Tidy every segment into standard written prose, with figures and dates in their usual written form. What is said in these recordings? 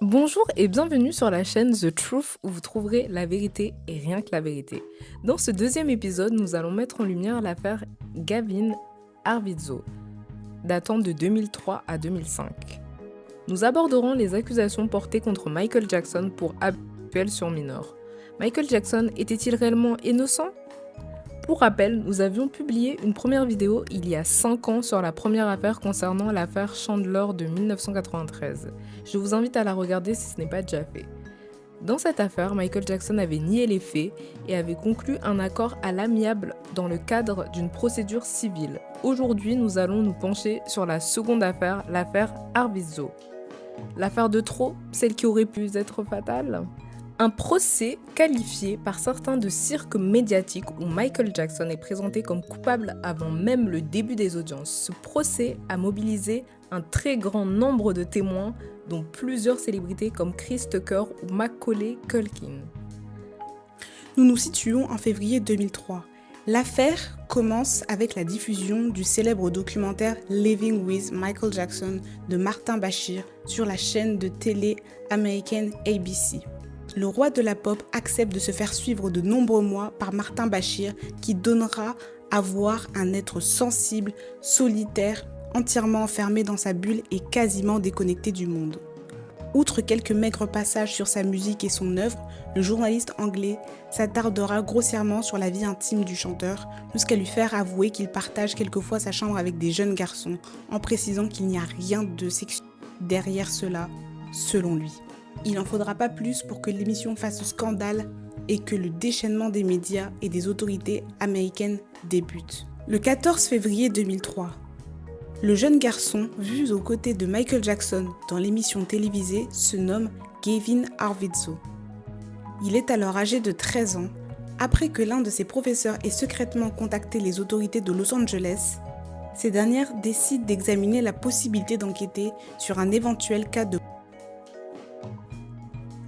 Bonjour et bienvenue sur la chaîne The Truth où vous trouverez la vérité et rien que la vérité. Dans ce deuxième épisode, nous allons mettre en lumière l'affaire Gavin Arvizo, datant de 2003 à 2005. Nous aborderons les accusations portées contre Michael Jackson pour abus sexuels sur mineurs. Michael Jackson était-il réellement innocent ? Pour rappel, nous avions publié une première vidéo il y a 5 ans sur la première affaire concernant l'affaire Chandler de 1993. Je vous invite à la regarder si ce n'est pas déjà fait. Dans cette affaire, Michael Jackson avait nié les faits et avait conclu un accord à l'amiable dans le cadre d'une procédure civile. Aujourd'hui, nous allons nous pencher sur la seconde affaire, l'affaire Arvizo. L'affaire de trop, celle qui aurait pu être fatale ? Un procès qualifié par certains de cirque médiatique où Michael Jackson est présenté comme coupable avant même le début des audiences. Ce procès a mobilisé un très grand nombre de témoins, dont plusieurs célébrités comme Chris Tucker ou Macaulay Culkin. Nous nous situons en février 2003. L'affaire commence avec la diffusion du célèbre documentaire Living with Michael Jackson de Martin Bashir sur la chaîne de télé américaine ABC. Le roi de la pop accepte de se faire suivre de nombreux mois par Martin Bashir qui donnera à voir un être sensible, solitaire, entièrement enfermé dans sa bulle et quasiment déconnecté du monde. Outre quelques maigres passages sur sa musique et son œuvre, le journaliste anglais s'attardera grossièrement sur la vie intime du chanteur jusqu'à lui faire avouer qu'il partage quelquefois sa chambre avec des jeunes garçons, en précisant qu'il n'y a rien de sexuel derrière cela, selon lui. Il n'en faudra pas plus pour que l'émission fasse scandale et que le déchaînement des médias et des autorités américaines débute. Le 14 février 2003, le jeune garçon, vu aux côtés de Michael Jackson dans l'émission télévisée, se nomme Gavin Arvizo. Il est alors âgé de 13 ans, après que l'un de ses professeurs ait secrètement contacté les autorités de Los Angeles. Ces dernières décident d'examiner la possibilité d'enquêter sur un éventuel cas de...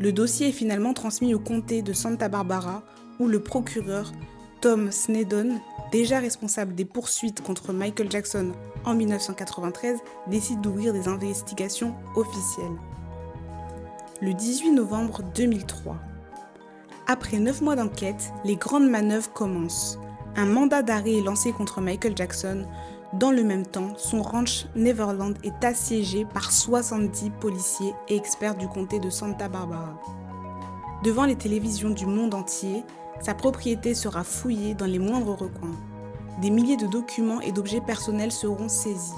Le dossier est finalement transmis au comté de Santa Barbara, où le procureur Tom Sneddon, déjà responsable des poursuites contre Michael Jackson en 1993, décide d'ouvrir des investigations officielles. Le 18 novembre 2003. Après 9 mois d'enquête, les grandes manœuvres commencent. Un mandat d'arrêt est lancé contre Michael Jackson. Dans le même temps, son ranch Neverland est assiégé par 70 policiers et experts du comté de Santa Barbara. Devant les télévisions du monde entier, sa propriété sera fouillée dans les moindres recoins. Des milliers de documents et d'objets personnels seront saisis.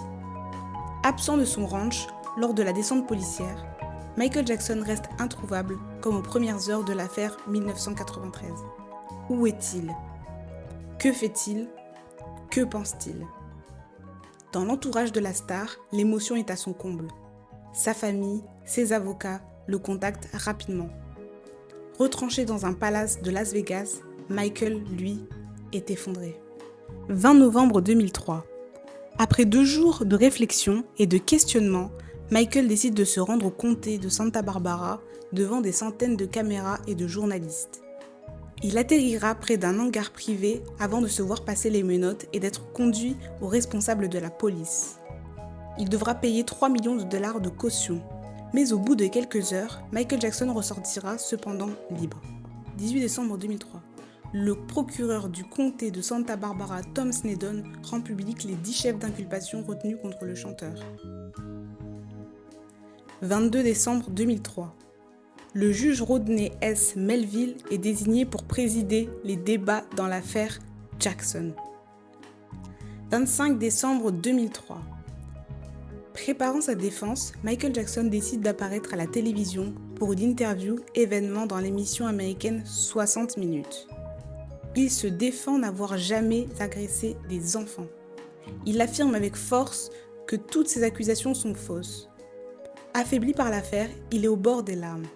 Absent de son ranch, lors de la descente policière, Michael Jackson reste introuvable comme aux premières heures de l'affaire 1993. Où est-il ? Que fait-il ? Que pense-t-il ? Dans l'entourage de la star, l'émotion est à son comble. Sa famille, ses avocats le contactent rapidement. Retranché dans un palace de Las Vegas, Michael, lui, est effondré. 20 novembre 2003. Après 2 jours de réflexion et de questionnement, Michael décide de se rendre au comté de Santa Barbara devant des centaines de caméras et de journalistes. Il atterrira près d'un hangar privé avant de se voir passer les menottes et d'être conduit au responsable de la police. Il devra payer 3 millions de dollars de caution. Mais au bout de quelques heures, Michael Jackson ressortira cependant libre. 18 décembre 2003. Le procureur du comté de Santa Barbara, Tom Sneddon, rend public les 10 chefs d'inculpation retenus contre le chanteur. 22 décembre 2003. Le juge Rodney S. Melville est désigné pour présider les débats dans l'affaire Jackson. 25 décembre 2003. Préparant sa défense, Michael Jackson décide d'apparaître à la télévision pour une interview événement dans l'émission américaine 60 minutes. Il se défend n'avoir jamais agressé des enfants. Il affirme avec force que toutes ces accusations sont fausses. Affaibli par l'affaire, il est au bord des larmes.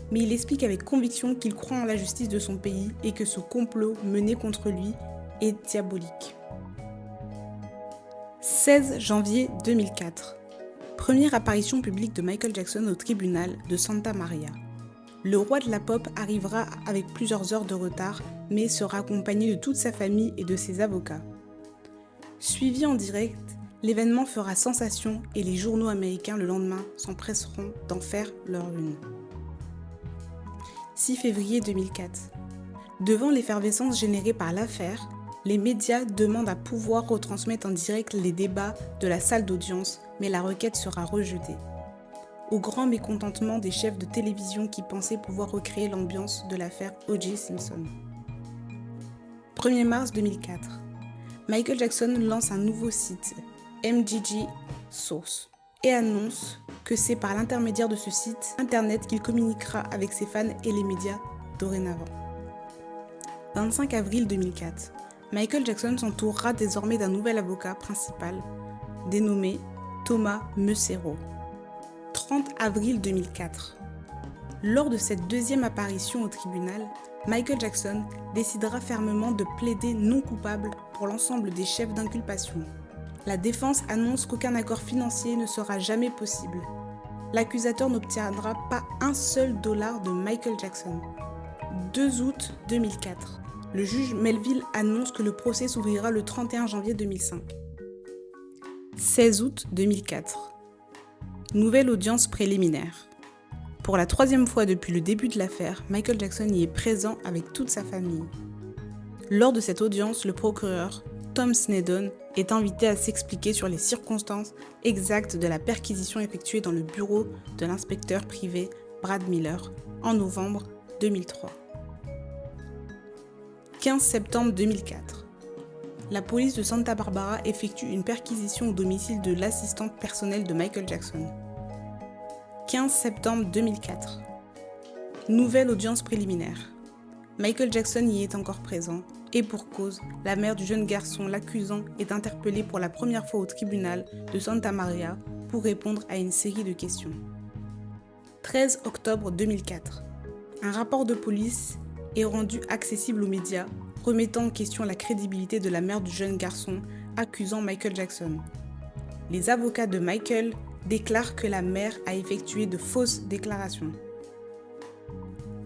Mais il explique avec conviction qu'il croit en la justice de son pays et que ce complot mené contre lui est diabolique. 16 janvier 2004. Première apparition publique de Michael Jackson au tribunal de Santa Maria. Le roi de la pop arrivera avec plusieurs heures de retard, mais sera accompagné de toute sa famille et de ses avocats. Suivi en direct, L'événement fera sensation et les journaux américains le lendemain s'empresseront d'en faire leur une. 6 février 2004. Devant l'effervescence générée par l'affaire, les médias demandent à pouvoir retransmettre en direct les débats de la salle d'audience, mais la requête sera rejetée. Au grand mécontentement des chefs de télévision qui pensaient pouvoir recréer l'ambiance de l'affaire O.J. Simpson. 1er mars 2004. Michael Jackson lance un nouveau site, MJG Source, et annonce que c'est par l'intermédiaire de ce site internet qu'il communiquera avec ses fans et les médias dorénavant. 25 avril 2004. Michael Jackson s'entourera désormais d'un nouvel avocat principal, dénommé Thomas Meuserow. 30 avril 2004. Lors de cette deuxième apparition au tribunal, Michael Jackson décidera fermement de plaider non coupable pour l'ensemble des chefs d'inculpation. La défense annonce qu'aucun accord financier ne sera jamais possible. L'accusateur n'obtiendra pas un seul dollar de Michael Jackson. 2 août 2004. Le juge Melville annonce que le procès s'ouvrira le 31 janvier 2005. 16 août 2004. Nouvelle audience préliminaire. Pour la 3e fois depuis le début de l'affaire, Michael Jackson y est présent avec toute sa famille. Lors de cette audience, le procureur Tom Snedden est invité à s'expliquer sur les circonstances exactes de la perquisition effectuée dans le bureau de l'inspecteur privé Brad Miller en novembre 2003. 15 septembre 2004. La police de Santa Barbara effectue une perquisition au domicile de l'assistante personnelle de Michael Jackson. 15 septembre 2004. Nouvelle audience préliminaire. Michael Jackson y est encore présent, et pour cause, la mère du jeune garçon l'accusant est interpellée pour la première fois au tribunal de Santa Maria pour répondre à une série de questions. 13 octobre 2004. Un rapport de police est rendu accessible aux médias, remettant en question la crédibilité de la mère du jeune garçon accusant Michael Jackson. Les avocats de Michael déclarent que la mère a effectué de fausses déclarations.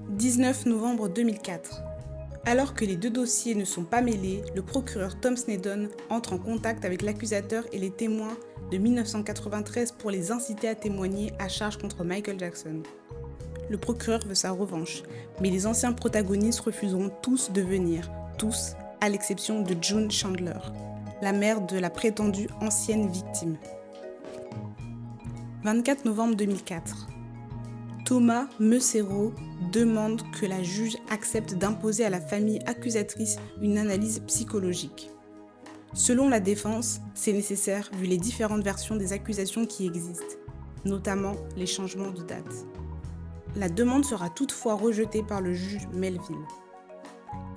19 novembre 2004. Alors que les deux dossiers ne sont pas mêlés, le procureur Tom Snedden entre en contact avec l'accusateur et les témoins de 1993 pour les inciter à témoigner à charge contre Michael Jackson. Le procureur veut sa revanche, mais les anciens protagonistes refuseront tous de venir, tous, à l'exception de June Chandler, la mère de la prétendue ancienne victime. 24 novembre 2004. Thomas Meuserow demande que la juge accepte d'imposer à la famille accusatrice une analyse psychologique. Selon la défense, c'est nécessaire vu les différentes versions des accusations qui existent, notamment les changements de date. La demande sera toutefois rejetée par le juge Melville.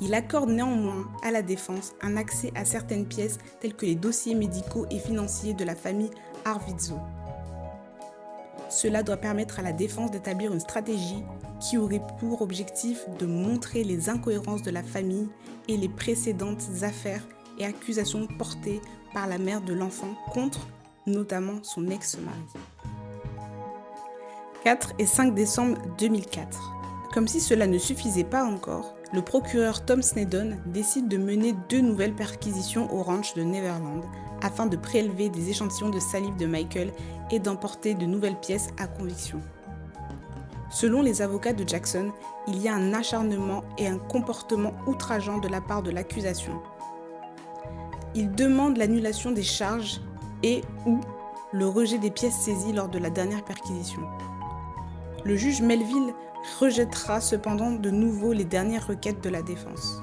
Il accorde néanmoins à la défense un accès à certaines pièces telles que les dossiers médicaux et financiers de la famille Arvizo. Cela doit permettre à la défense d'établir une stratégie qui aurait pour objectif de montrer les incohérences de la famille et les précédentes affaires et accusations portées par la mère de l'enfant contre notamment son ex-mari. 4 et 5 décembre 2004. Comme si cela ne suffisait pas encore, le procureur Tom Snedden décide de mener 2 nouvelles perquisitions au ranch de Neverland afin de prélever des échantillons de salive de Michael et d'emporter de nouvelles pièces à conviction. Selon les avocats de Jackson, il y a un acharnement et un comportement outrageant de la part de l'accusation. Ils demandent l'annulation des charges et ou le rejet des pièces saisies lors de la dernière perquisition. Le juge Melville rejettera cependant de nouveau les dernières requêtes de la défense.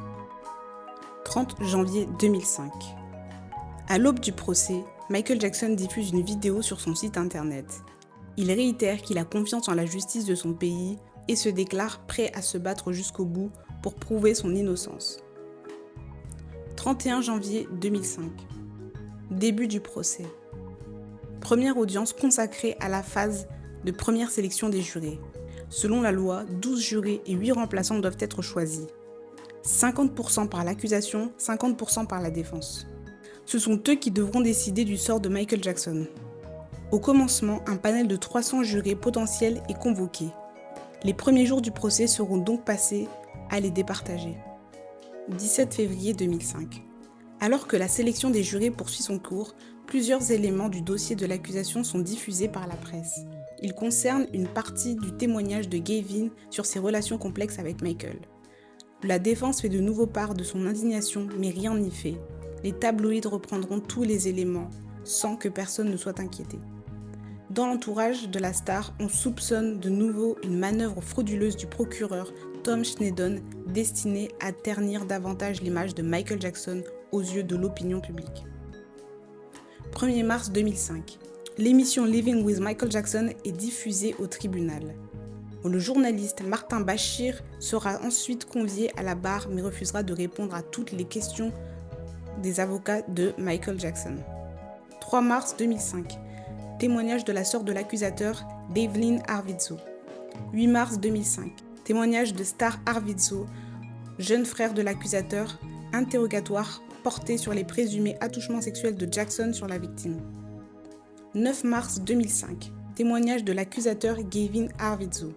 30 janvier 2005. À l'aube du procès, Michael Jackson diffuse une vidéo sur son site internet. Il réitère qu'il a confiance en la justice de son pays et se déclare prêt à se battre jusqu'au bout pour prouver son innocence. 31 janvier 2005. Début du procès. Première audience consacrée à la phase de première sélection des jurés. Selon la loi, 12 jurés et 8 remplaçants doivent être choisis. 50% par l'accusation, 50% par la défense. Ce sont eux qui devront décider du sort de Michael Jackson. Au commencement, un panel de 300 jurés potentiels est convoqué. Les premiers jours du procès seront donc passés à les départager. 17 février 2005. Alors que la sélection des jurés poursuit son cours, Plusieurs éléments du dossier de l'accusation sont diffusés par la presse. Ils concernent une partie du témoignage de Gavin sur ses relations complexes avec Michael. La défense fait de nouveau part de son indignation, mais rien n'y fait. Les tabloïds reprendront tous les éléments, sans que personne ne soit inquiété. Dans l'entourage de la star, on soupçonne de nouveau une manœuvre frauduleuse du procureur Tom Snedden destinée à ternir davantage l'image de Michael Jackson aux yeux de l'opinion publique. 1er mars 2005. L'émission Living with Michael Jackson est diffusée au tribunal. Le journaliste Martin Bashir sera ensuite convié à la barre mais refusera de répondre à toutes les questions des avocats de Michael Jackson. 3 mars 2005. Témoignage de la sœur de l'accusateur, Devlin Arvizo. 8 mars 2005. Témoignage de Star Arvizo, jeune frère de l'accusateur, interrogatoire porté sur les présumés attouchements sexuels de Jackson sur la victime. 9 mars 2005. Témoignage de l'accusateur Gavin Arvizo.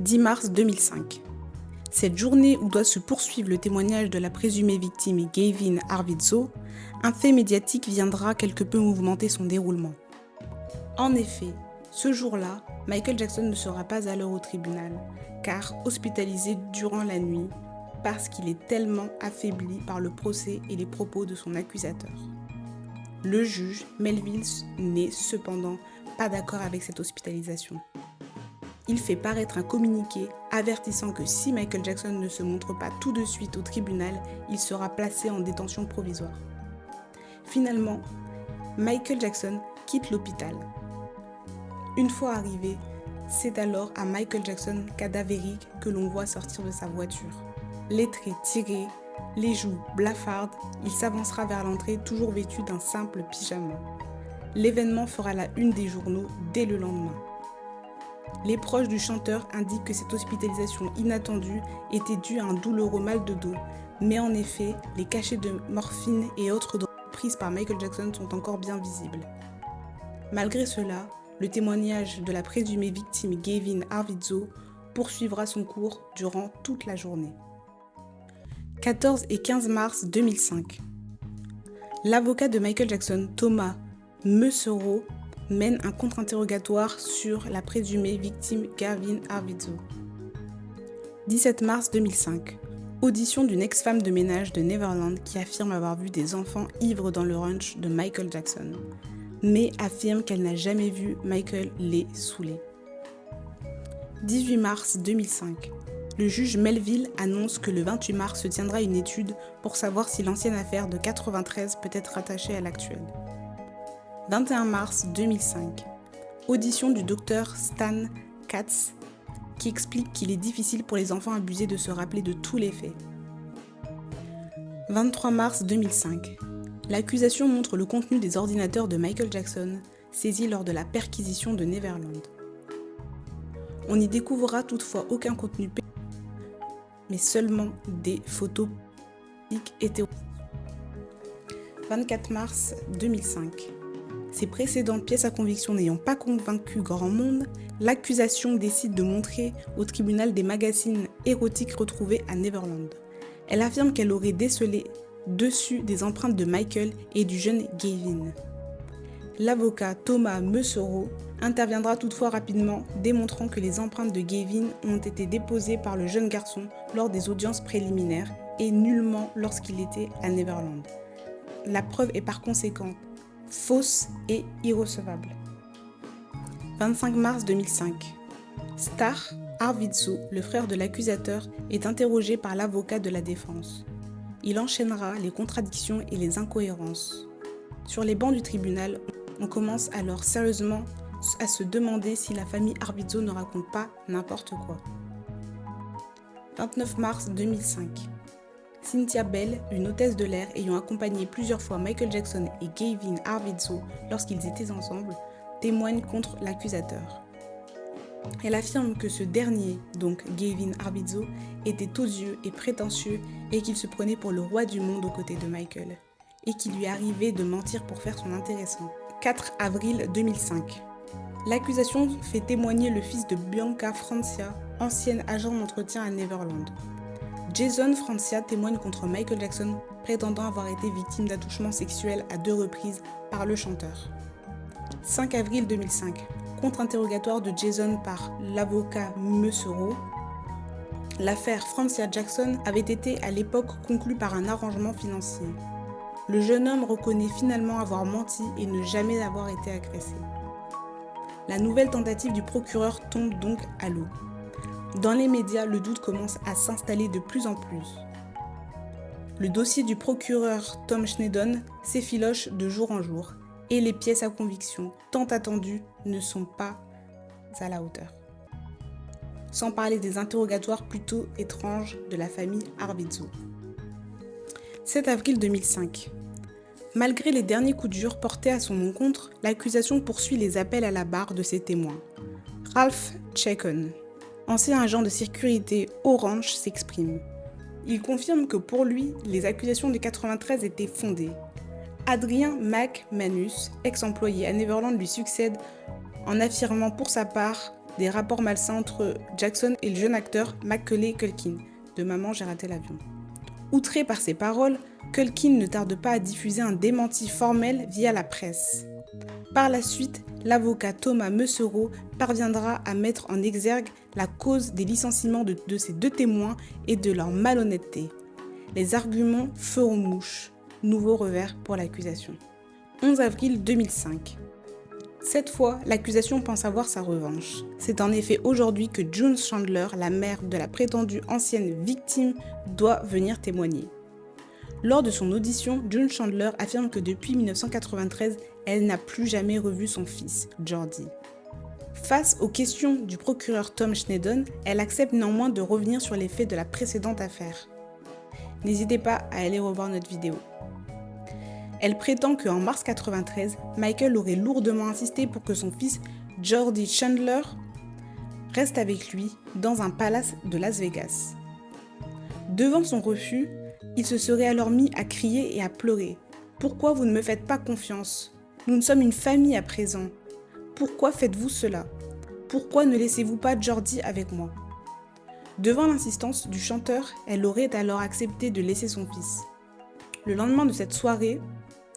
10 mars 2005. Cette journée où doit se poursuivre le témoignage de la présumée victime Gavin Arvizo, un fait médiatique viendra quelque peu mouvementer son déroulement. En effet, ce jour-là, Michael Jackson ne sera pas à l'heure au tribunal, car hospitalisé durant la nuit, parce qu'il est tellement affaibli par le procès et les propos de son accusateur. Le juge, Melville, n'est cependant pas d'accord avec cette hospitalisation. Il fait paraître un communiqué avertissant que si Michael Jackson ne se montre pas tout de suite au tribunal, il sera placé en détention provisoire. Finalement, Michael Jackson quitte l'hôpital. Une fois arrivé, c'est alors à Michael Jackson cadavérique que l'on voit sortir de sa voiture. Les traits tirés, les joues blafardes, il s'avancera vers l'entrée toujours vêtu d'un simple pyjama. L'événement fera la une des journaux dès le lendemain. Les proches du chanteur indiquent que cette hospitalisation inattendue était due à un douloureux mal de dos, mais en effet, les cachets de morphine et autres drogues prises par Michael Jackson sont encore bien visibles. Malgré cela, le témoignage de la présumée victime Gavin Arvizo poursuivra son cours durant toute la journée. 14 et 15 mars 2005. L'avocat de Michael Jackson, Thomas Mesereau, mène un contre-interrogatoire sur la présumée victime Gavin Arvizo. 17 mars 2005. Audition d'une ex-femme de ménage de Neverland qui affirme avoir vu des enfants ivres dans le ranch de Michael Jackson, mais affirme qu'elle n'a jamais vu Michael les saouler. 18 mars 2005. Le juge Melville annonce que le 28 mars se tiendra une étude pour savoir si l'ancienne affaire de 93 peut être rattachée à l'actuelle. 21 mars 2005. Audition du docteur Stan Katz qui explique qu'il est difficile pour les enfants abusés de se rappeler de tous les faits. 23 mars 2005. L'accusation montre le contenu des ordinateurs de Michael Jackson saisis lors de la perquisition de Neverland. On n'y découvrira toutefois aucun contenu mais seulement des photos hétéro. 24 mars 2005. Ces précédentes pièces à conviction n'ayant pas convaincu grand monde, l'accusation décide de montrer au tribunal des magazines érotiques retrouvés à Neverland. Elle affirme qu'elle aurait décelé dessus des empreintes de Michael et du jeune Gavin. L'avocat Thomas Mesereau interviendra toutefois rapidement, démontrant que les empreintes de Gavin ont été déposées par le jeune garçon lors des audiences préliminaires et nullement lorsqu'il était à Neverland. La preuve est par conséquent fausse et irrecevable. 25 mars 2005. Star Arvizo, le frère de l'accusateur, est interrogé par l'avocat de la défense. Il enchaînera les contradictions et les incohérences. Sur les bancs du tribunal, on commence alors sérieusement à se demander si la famille Arvizo ne raconte pas n'importe quoi. 29 mars 2005. Cynthia Bell, une hôtesse de l'air ayant accompagné plusieurs fois Michael Jackson et Gavin Arvizo lorsqu'ils étaient ensemble, témoigne contre l'accusateur. Elle affirme que ce dernier, donc Gavin Arvizo, était odieux et prétentieux et qu'il se prenait pour le roi du monde aux côtés de Michael, et qu'il lui arrivait de mentir pour faire son intéressant. 4 avril 2005. L'accusation fait témoigner le fils de Bianca Francia, ancienne agent d'entretien à Neverland. Jason Francia témoigne contre Michael Jackson, prétendant avoir été victime d'attouchements sexuels à 2 reprises par le chanteur. 5 avril 2005, contre-interrogatoire de Jason par l'avocat Meussereau. L'affaire Francia Jackson avait été à l'époque conclue par un arrangement financier. Le jeune homme reconnaît finalement avoir menti et ne jamais avoir été agressé. La nouvelle tentative du procureur tombe donc à l'eau. Dans les médias, le doute commence à s'installer de plus en plus. Le dossier du procureur Tom Schneddon s'effiloche de jour en jour et les pièces à conviction, tant attendues, ne sont pas à la hauteur. Sans parler des interrogatoires plutôt étranges de la famille Arvizo. 7 avril 2005. Malgré les derniers coups durs portés à son encontre, l'accusation poursuit les appels à la barre de ses témoins. Ralph Chacon, ancien agent de sécurité Orange, s'exprime. Il confirme que pour lui, les accusations de 93 étaient fondées. Adrien McManus, ex-employé à Neverland, lui succède en affirmant pour sa part des rapports malsains entre Jackson et le jeune acteur Macaulay Culkin, de Maman, j'ai raté l'avion. Outré par ces paroles, Culkin ne tarde pas à diffuser un démenti formel via la presse. Par la suite, l'avocat Thomas Meussereau parviendra à mettre en exergue la cause des licenciements de ces 2 témoins et de leur malhonnêteté. Les arguments feront mouche. Nouveau revers pour l'accusation. 11 avril 2005. Cette fois, l'accusation pense avoir sa revanche. C'est en effet aujourd'hui que June Chandler, la mère de la prétendue ancienne victime, doit venir témoigner. Lors de son audition, June Chandler affirme que depuis 1993, elle n'a plus jamais revu son fils, Jordi. Face aux questions du procureur Tom Schneddon, elle accepte néanmoins de revenir sur les faits de la précédente affaire. N'hésitez pas à aller revoir notre vidéo. Elle prétend qu'en mars 1993, Michael aurait lourdement insisté pour que son fils, Jordi Chandler, reste avec lui dans un palace de Las Vegas. Devant son refus, il se serait alors mis à crier et à pleurer. « Pourquoi vous ne me faites pas confiance ? Nous sommes une famille à présent. Pourquoi faites-vous cela ? Pourquoi ne laissez-vous pas Jordi avec moi ?» Devant l'insistance du chanteur, elle aurait alors accepté de laisser son fils. Le lendemain de cette soirée,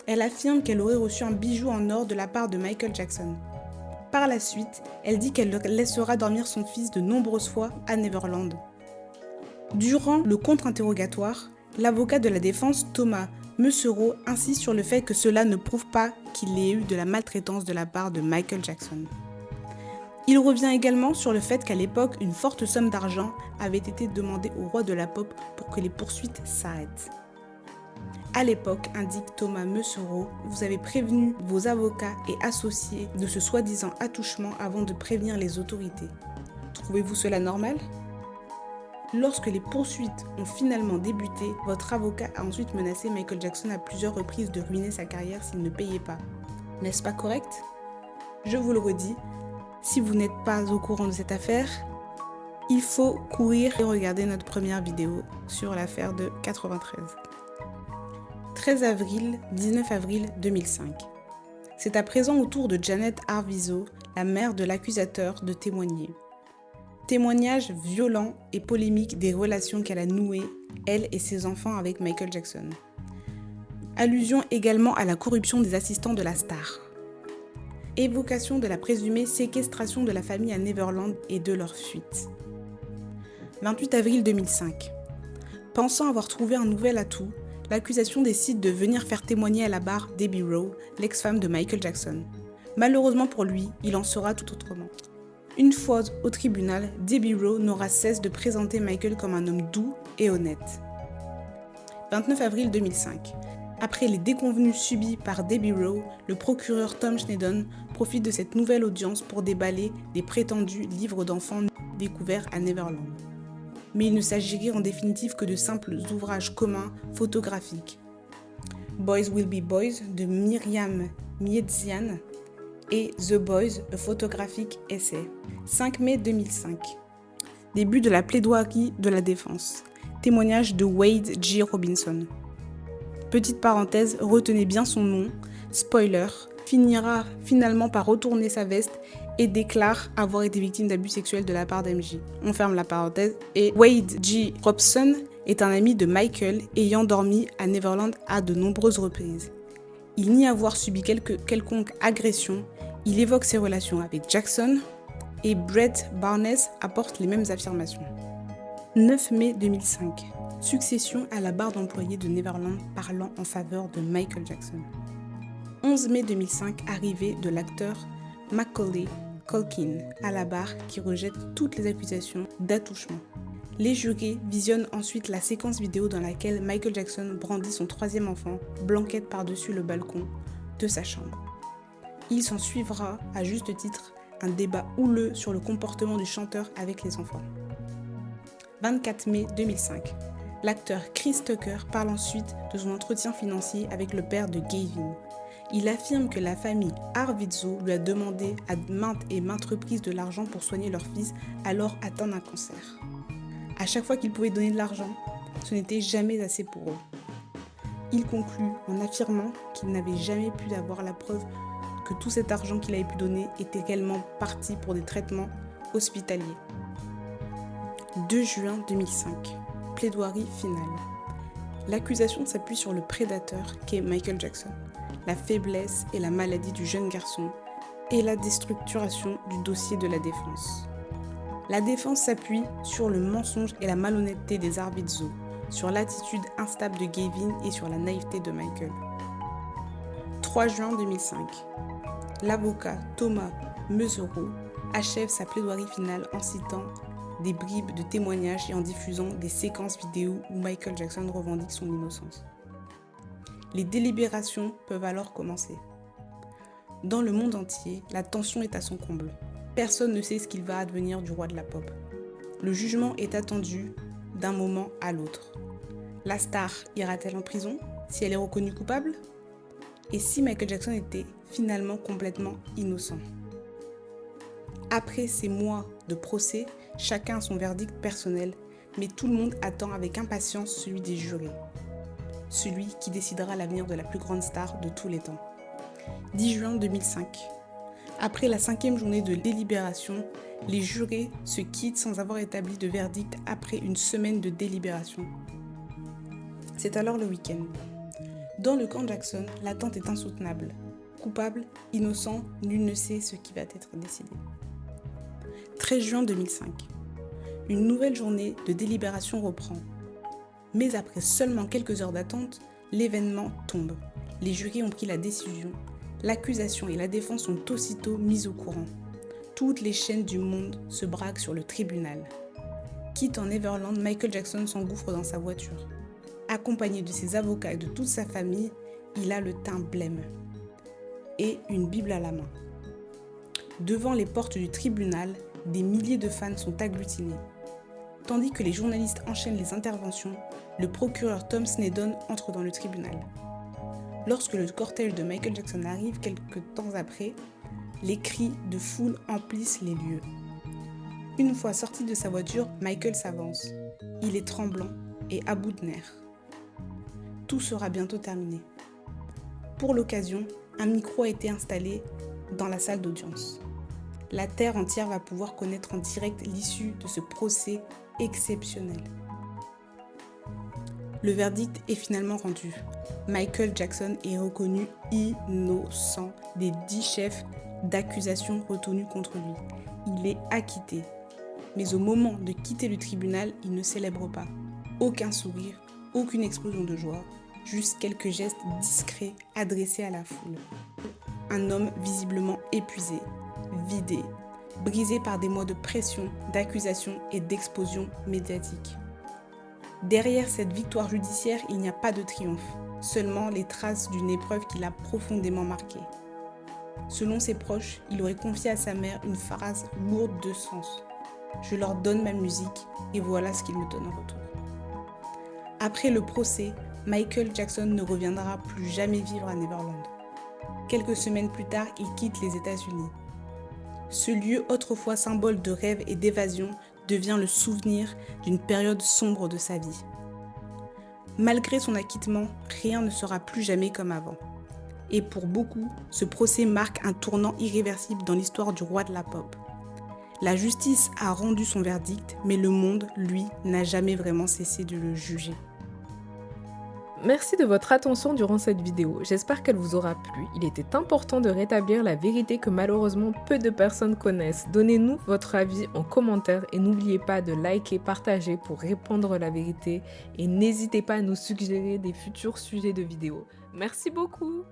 elle affirme qu'elle aurait reçu un bijou en or de la part de Michael Jackson. Par la suite, elle dit qu'elle laissera dormir son fils de nombreuses fois à Neverland. Durant le contre-interrogatoire, l'avocat de la défense, Thomas Meussereau, insiste sur le fait que cela ne prouve pas qu'il ait eu de la maltraitance de la part de Michael Jackson. Il revient également sur le fait qu'à l'époque, une forte somme d'argent avait été demandée au roi de la pop pour que les poursuites s'arrêtent. À l'époque, indique Thomas Meussereau, vous avez prévenu vos avocats et associés de ce soi-disant attouchement avant de prévenir les autorités. Trouvez-vous cela normal ? Lorsque les poursuites ont finalement débuté, votre avocat a ensuite menacé Michael Jackson à plusieurs reprises de ruiner sa carrière s'il ne payait pas. N'est-ce pas correct ? Je vous le redis, si vous n'êtes pas au courant de cette affaire, il faut courir et regarder notre première vidéo sur l'affaire de 93. 13 avril, 19 avril 2005. C'est à présent au tour de Janet Arvizo, la mère de l'accusateur, de témoigner. Témoignage violent et polémique des relations qu'elle a nouées, elle et ses enfants, avec Michael Jackson. Allusion également à la corruption des assistants de la star. Évocation de la présumée séquestration de la famille à Neverland et de leur fuite. 28 avril 2005. Pensant avoir trouvé un nouvel atout, l'accusation décide de venir faire témoigner à la barre Debbie Rowe, l'ex-femme de Michael Jackson. Malheureusement pour lui, il en sera tout autrement. Une fois au tribunal, Debbie Rowe n'aura cesse de présenter Michael comme un homme doux et honnête. 29 avril 2005. Après les déconvenues subies par Debbie Rowe, le procureur Tom Schneddon profite de cette nouvelle audience pour déballer des prétendus livres d'enfants découverts à Neverland. Mais il ne s'agirait en définitive que de simples ouvrages communs photographiques. Boys Will Be Boys de Myriam Miedzian et The Boys, a photographic essay. 5 mai 2005. Début de la plaidoirie de la défense. Témoignage de Wade G. Robinson. Petite parenthèse, retenez bien son nom. Spoiler, finira finalement par retourner sa veste et déclare avoir été victime d'abus sexuels de la part d'MJ. On ferme la parenthèse et Wade G. Robson est un ami de Michael ayant dormi à Neverland à de nombreuses reprises. Il nie avoir subi quelconque agression, il évoque ses relations avec Jackson et Brett Barnes apporte les mêmes affirmations. 9 mai 2005. Succession à la barre d'employés de Neverland parlant en faveur de Michael Jackson. 11 mai 2005, arrivée de l'acteur Macaulay Culkin à la barre qui rejette toutes les accusations d'attouchement. Les jurés visionnent ensuite la séquence vidéo dans laquelle Michael Jackson brandit son troisième enfant, Blanquette par-dessus le balcon de sa chambre. Il s'en suivra, à juste titre, un débat houleux sur le comportement du chanteur avec les enfants. 24 mai 2005. L'acteur Chris Tucker parle ensuite de son entretien financier avec le père de Gavin. Il affirme que la famille Arvizo lui a demandé à maintes reprises de l'argent pour soigner leur fils alors atteint d'un cancer. À chaque fois qu'il pouvait donner de l'argent, ce n'était jamais assez pour eux. Il conclut en affirmant qu'il n'avait jamais pu avoir la preuve que tout cet argent qu'il avait pu donner était réellement parti pour des traitements hospitaliers. 2 juin 2005. Plaidoirie finale. L'accusation s'appuie sur le prédateur qu'est Michael Jackson, la faiblesse et la maladie du jeune garçon et la déstructuration du dossier de la défense. La défense s'appuie sur le mensonge et la malhonnêteté des Arvizo, sur l'attitude instable de Gavin et sur la naïveté de Michael. 3 juin 2005. L'avocat Thomas Mesereau achève sa plaidoirie finale en citant des bribes de témoignages et en diffusant des séquences vidéo où Michael Jackson revendique son innocence. Les délibérations peuvent alors commencer. Dans le monde entier, la tension est à son comble. Personne ne sait ce qu'il va advenir du roi de la pop. Le jugement est attendu d'un moment à l'autre. La star ira-t-elle en prison si elle est reconnue coupable ? Et si Michael Jackson était finalement complètement innocent ? Après ces mois de procès, chacun a son verdict personnel, mais tout le monde attend avec impatience celui des jurés. Celui qui décidera l'avenir de la plus grande star de tous les temps. 10 juin 2005. Après la 5e journée de délibération, les jurés se quittent sans avoir établi de verdict après une semaine de délibération. C'est alors le week-end. Dans le camp Jackson, l'attente est insoutenable. Coupable, innocent, nul ne sait ce qui va être décidé. 13 juin 2005. Une nouvelle journée de délibération reprend. Mais après seulement quelques heures d'attente, l'événement tombe. Les jurys ont pris la décision. L'accusation et la défense sont aussitôt mises au courant. Toutes les chaînes du monde se braquent sur le tribunal. Quittant Neverland, Michael Jackson s'engouffre dans sa voiture. Accompagné de ses avocats et de toute sa famille, il a le teint blême et une Bible à la main. Devant les portes du tribunal, des milliers de fans sont agglutinés. Tandis que les journalistes enchaînent les interventions, le procureur Tom Snedden entre dans le tribunal. Lorsque le cortège de Michael Jackson arrive quelques temps après, les cris de foule emplissent les lieux. Une fois sorti de sa voiture, Michael s'avance. Il est tremblant et à bout de nerfs. Tout sera bientôt terminé. Pour l'occasion, un micro a été installé dans la salle d'audience. La terre entière va pouvoir connaître en direct l'issue de ce procès exceptionnel. Le verdict est finalement rendu. Michael Jackson est reconnu innocent des 10 chefs d'accusation retenus contre lui. Il est acquitté. Mais au moment de quitter le tribunal, il ne célèbre pas. Aucun sourire, aucune explosion de joie, juste quelques gestes discrets adressés à la foule. Un homme visiblement épuisé, vidé, brisé par des mois de pression, d'accusation et d'explosion médiatique. Derrière cette victoire judiciaire, il n'y a pas de triomphe, seulement les traces d'une épreuve qui l'a profondément marqué. Selon ses proches, il aurait confié à sa mère une phrase lourde de sens. « Je leur donne ma musique et voilà ce qu'ils me donnent en retour. » Après le procès, Michael Jackson ne reviendra plus jamais vivre à Neverland. Quelques semaines plus tard, il quitte les États-Unis. Ce lieu, autrefois symbole de rêve et d'évasion, devient le souvenir d'une période sombre de sa vie. Malgré son acquittement, rien ne sera plus jamais comme avant. Et pour beaucoup, ce procès marque un tournant irréversible dans l'histoire du roi de la pop. La justice a rendu son verdict, mais le monde, lui, n'a jamais vraiment cessé de le juger. Merci de votre attention durant cette vidéo, j'espère qu'elle vous aura plu. Il était important de rétablir la vérité que malheureusement peu de personnes connaissent. Donnez-nous votre avis en commentaire et n'oubliez pas de liker, partager pour répandre la vérité et n'hésitez pas à nous suggérer des futurs sujets de vidéos. Merci beaucoup!